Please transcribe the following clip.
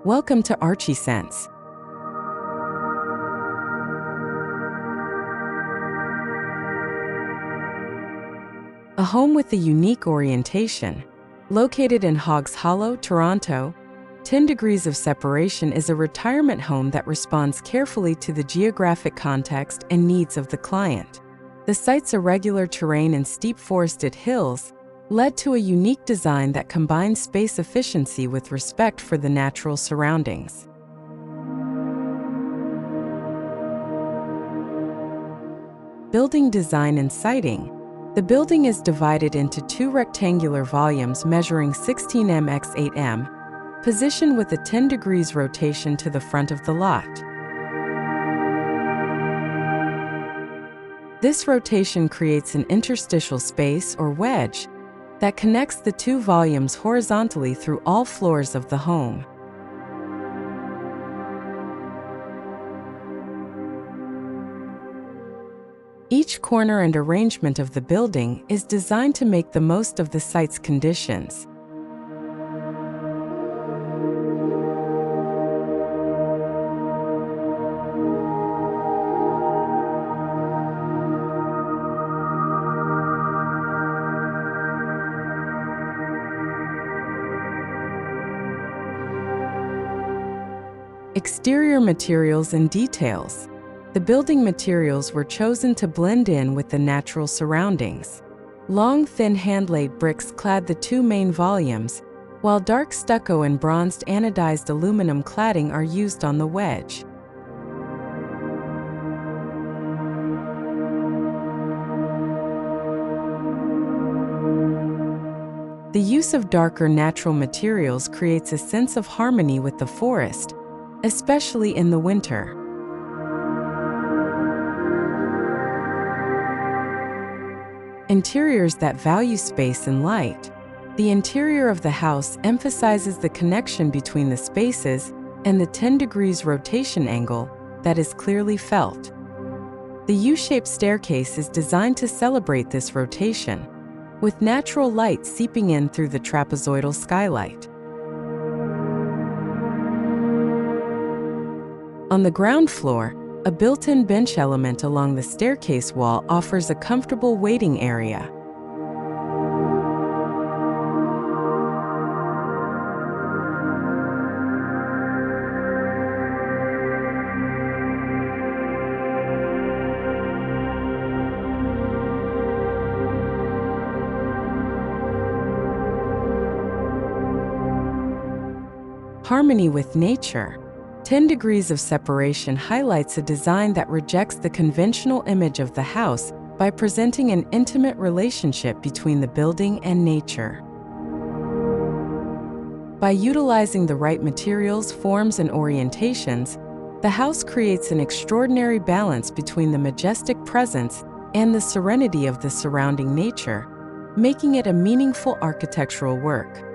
Welcome to Archie Sense. A home with a unique orientation. Located in Hoggs Hollow, Toronto, 10 Degrees of Separation is a retirement home that responds carefully to the geographic context and needs of the client. The site's irregular terrain and steep forested hills led to a unique design that combines space efficiency with respect for the natural surroundings. Building design and siting. The building is divided into two rectangular volumes measuring 16 m x 8 m, positioned with a 10 degrees rotation to the front of the lot. This rotation creates an interstitial space, or wedge, that connects the two volumes horizontally through all floors of the home. Each corner and arrangement of the building is designed to make the most of the site's conditions. Exterior materials and details. The building materials were chosen to blend in with the natural surroundings. Long, thin hand-laid bricks clad the two main volumes, while dark stucco and bronzed anodized aluminum cladding are used on the wedge. The use of darker natural materials creates a sense of harmony with the forest, especially in the winter. Interiors that value space and light. The interior of the house emphasizes the connection between the spaces and the 10 degrees rotation angle that is clearly felt. The U-shaped staircase is designed to celebrate this rotation, with natural light seeping in through the trapezoidal skylight. On the ground floor, a built-in bench element along the staircase wall offers a comfortable waiting area. Harmony with nature. 10 Degrees of Separation highlights a design that rejects the conventional image of the house by presenting an intimate relationship between the building and nature. By utilizing the right materials, forms, and orientations, the house creates an extraordinary balance between the majestic presence and the serenity of the surrounding nature, making it a meaningful architectural work.